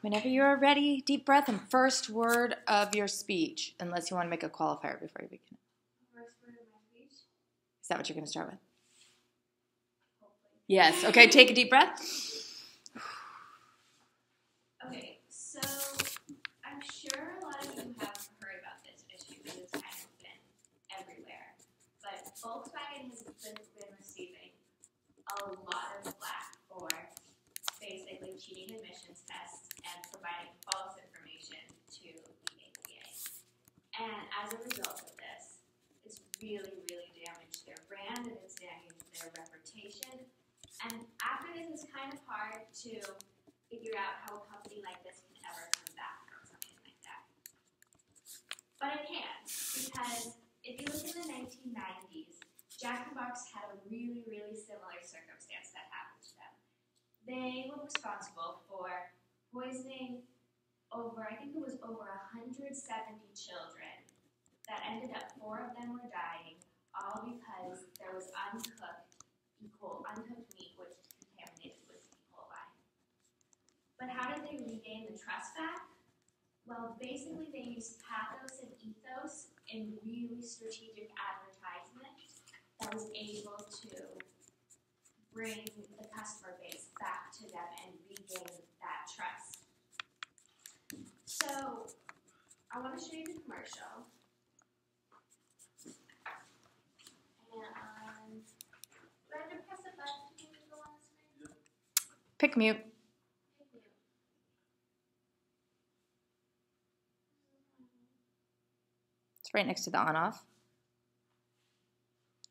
Whenever you are ready, deep breath and first word of your speech, unless you want to make a qualifier before you begin. First word of my speech? Is that what you're going to start with? Hopefully. Yes. Okay, take a deep breath. Okay, so I'm sure a lot of you have heard about this issue because it's kind of been everywhere. But Volkswagen has been receiving a lot of flack for basically cheating emissions tests and providing false information to the EPA. And as a result of this, it's really, really damaged their brand and it's damaged their reputation. And after this, it's kind of hard to figure out how a company like this can ever come back from something like that. But it can, because if you look in the 1990s, Jack in the Box had a really, really similar circumstance that happened to them. They were responsible for poisoning over 170 children. That ended up 4 of them were dying, all because there was uncooked meat which contaminated with E. coli. But how did they regain the trust back? Well, basically they used pathos and ethos in really strategic advertisement that was able to bring the customer base back to them and regain that trust. So, I want to show you the commercial. And do I have to press a button to go on the screen? Pick mute. It's right next to the on-off.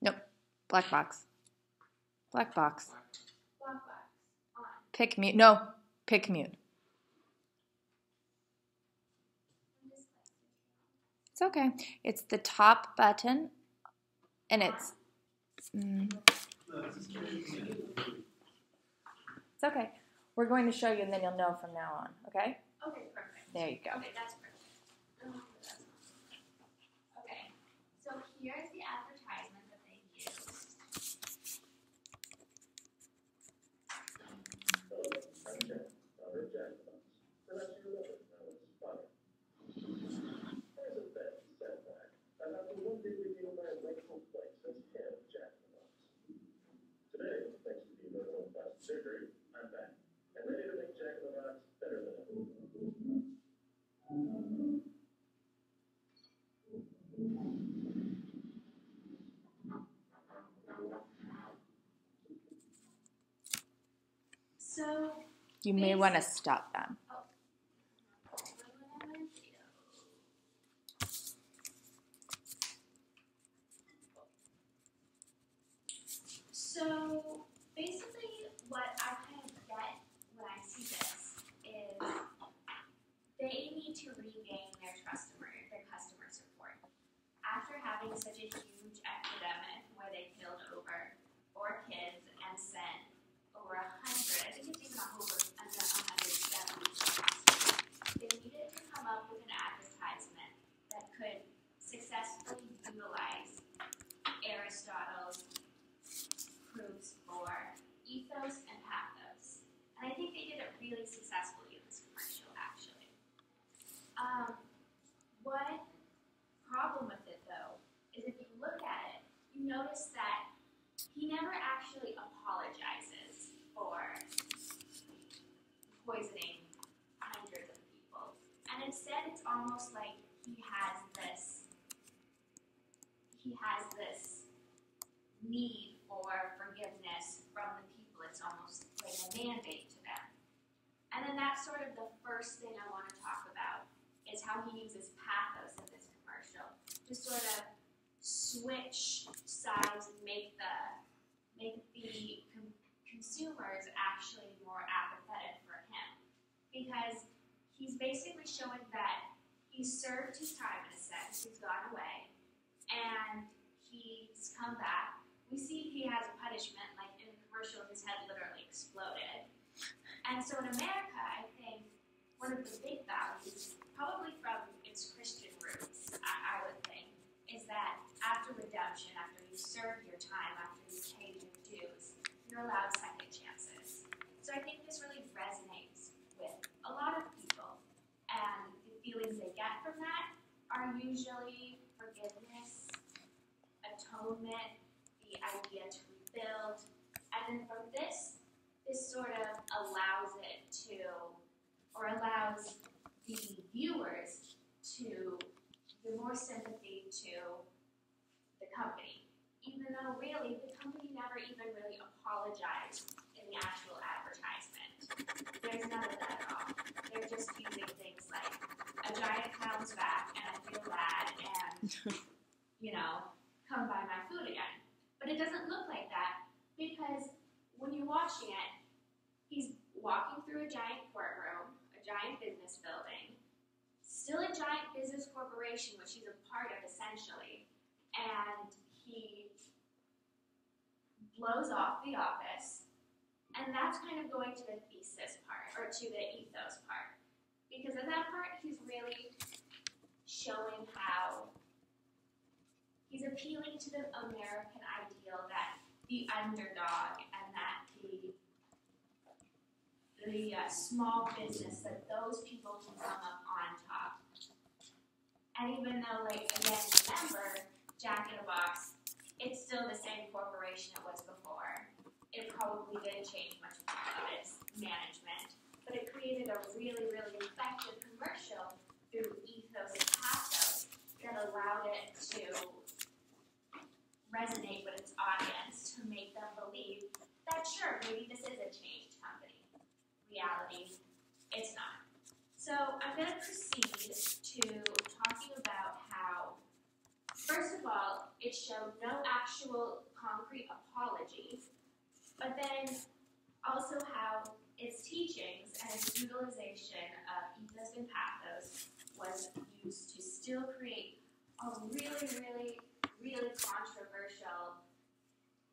Nope. Black box. Black box. Black box. On. Pick mute. No. Pick mute. It's okay. It's the top button, and it's... It's okay. We're going to show you, and then you'll know from now on. Okay? Okay, perfect. There you go. Okay, that's perfect. Okay, so here's the advertisement that they used. Today, thanks to the American plastic surgery, I'm back and ready to make Jack in the Box better than ever. So, You may want to stop them. So basically what I kind of get when I see this is they need to regain their customer support. After having such a huge epidemic where they killed over 4 kids and sent over 100, I think it's even over 170 jobs, they needed to come up with an advertisement that could successfully utilize Aristotle's proofs for ethos and pathos. And I think they did it really successfully in this commercial, actually. One problem with it, though, is if you look at it, you notice that he never actually apologizes for poisoning hundreds of people. And instead, it's almost like he has this need for forgiveness from the people. It's almost like a mandate to them. And then that's sort of the first thing I want to talk about is how he uses pathos in this commercial to sort of switch sides and make the consumers actually more apathetic for him. Because he's basically showing that he's served his time in a sense, he's gone away, and he's come back. We see he has a punishment, like in the commercial, his head literally exploded. And so in America, I think one of the big values, probably from its Christian roots, I would think, is that after redemption, after you serve your time, after you pay your dues, you're allowed second chances. So I think this really resonates with a lot of people. are usually forgiveness, atonement, the idea to rebuild, and then from this sort of allows it to, or allows the viewers to give more sympathy to the company, even though really the company never even really apologized in the actual advertisement. There's none of that at all. They're just using things like a giant clown's back and I feel bad and, come buy my food again. But it doesn't look like that because when you're watching it, he's walking through a giant courtroom, a giant business building, still a giant business corporation, which he's a part of essentially, and he blows off the office, and that's kind of going to the thesis part, or to the ethos part. Because in that part, he's really showing how he's appealing to the American ideal that the underdog and that the small business, that those people can come up on top. And even though, again, remember, Jack in the Box, it's still the same corporation it was before. It probably didn't change much of its management, but it created a really, really effective commercial through ethos and pathos that allowed it to resonate with its audience, to make them believe that, sure, maybe this is a changed company. Reality, it's not. So I'm going to proceed to talking about how, first of all, it showed no actual concrete apology, but then also how its teachings and its utilization of ethos and pathos was used to still create a really, really, really controversial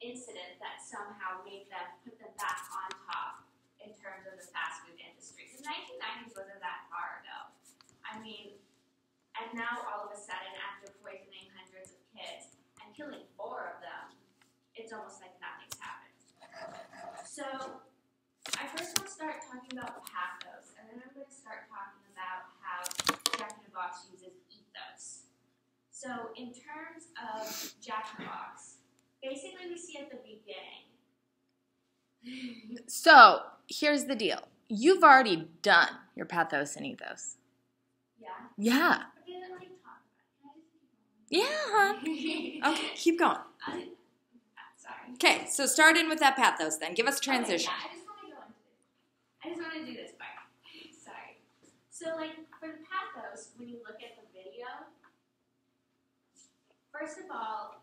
incident that somehow made them put them back on top in terms of the fast food industry. The 1990s wasn't that far ago. I mean, and now all of a sudden, after poisoning hundreds of kids and killing 4 of them, it's almost like nothing's happened. So I first want to start talking about pathos, and then I'm going to start talking about how Jack in the Box uses ethos. So in terms of Jack in the Box, basically we see at the beginning. So here's the deal. You've already done your pathos and ethos. Yeah? Yeah. Okay, then let me talk about it. Can I just keep going? Yeah, hon. Okay, keep going. Sorry. Okay, so start in with that pathos then. Give us a transition. Okay, yeah, I just want to do this part. Sorry. So, for the pathos, when you look at the video, first of all,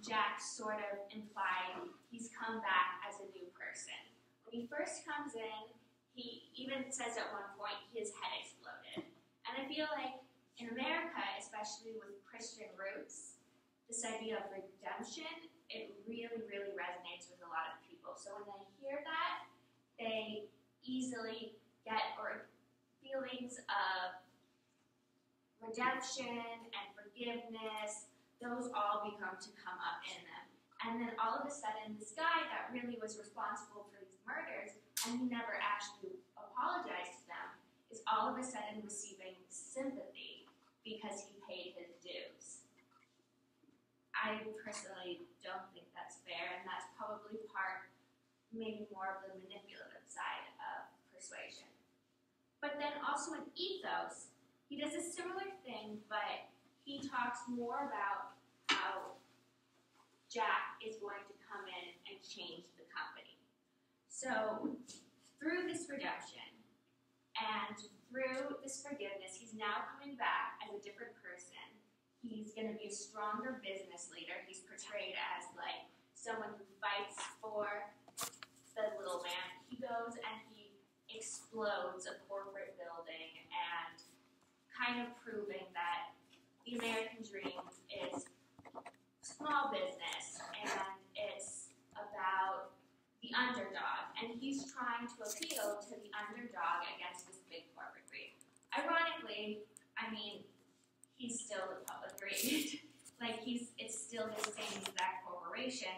Jack sort of implied he's come back as a new person. When he first comes in, he even says at one point his head exploded. And I feel like in America, especially with Christian roots, this idea of redemption, it really, really resonates with a lot of people. So when they hear that, they easily get feelings of redemption and forgiveness. Those all become to come up in them. And then all of a sudden, this guy that really was responsible for these murders, and he never actually apologized to them, is all of a sudden receiving sympathy because he paid his dues. I personally don't think that's fair, and that's probably maybe more of the manipulative side of persuasion. But then also in ethos, he does a similar thing, but he talks more about how Jack is going to come in and change the company. So through this redemption and through this forgiveness, he's now coming back as a different person. He's going to be a stronger business leader. He's portrayed as someone who fights for the little man. He goes and he explodes a corporate building and kind of proving that the American dream is small business and it's about the underdog. And he's trying to appeal to the underdog against this big corporate greed. Ironically, he's still the public greed. It's still the same exact corporation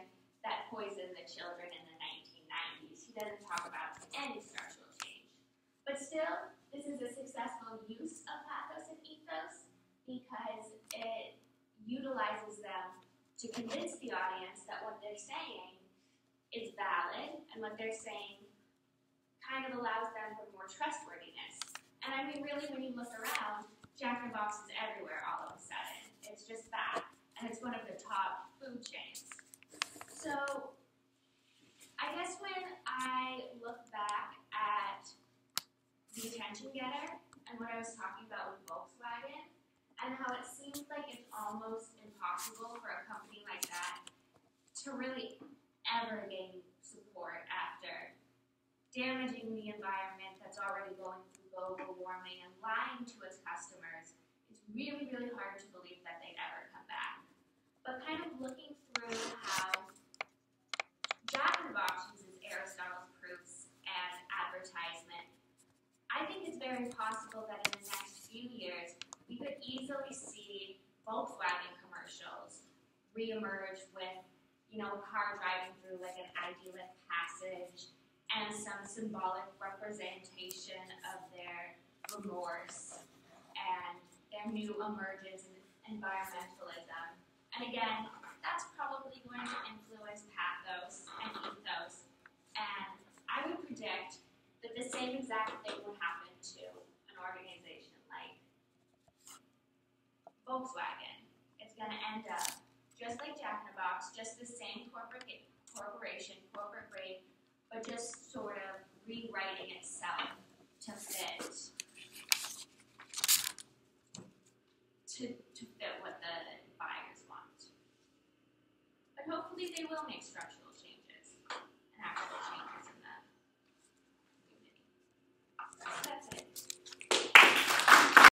that poisoned the children in the 1990s. He doesn't talk about any structural change. But still, this is a successful use of pathos and ethos because it utilizes them to convince the audience that what they're saying is valid and what they're saying kind of allows them for more trustworthiness. And I mean, really, when you look around, Jack in the Box is everywhere all of a sudden. It's just that. And it's one of the top food chains. So I guess when I look back at the attention getter and what I was talking about with Volkswagen and how it seems like it's almost impossible for a company like that to really ever gain support after damaging the environment that's already going through global warming and lying to its customers, it's really, really hard to believe that they'd ever come back. But kind of looking through how Jack in the Box uses Aristotle's proofs as advertisement, I think it's very possible that in the next few years, we could easily see Volkswagen commercials reemerge with, a car driving through like an idyllic passage and some symbolic representation of their remorse and their new emergence in environmentalism. And again, that's probably going to influence pathos and ethos. And I would predict that the same exact thing would happen to an organization like Volkswagen. It's going to end up just like Jack in the Box, just the same corporation, corporate grade, but just sort of rewriting itself to fit what the buyers want. But hopefully they will make structural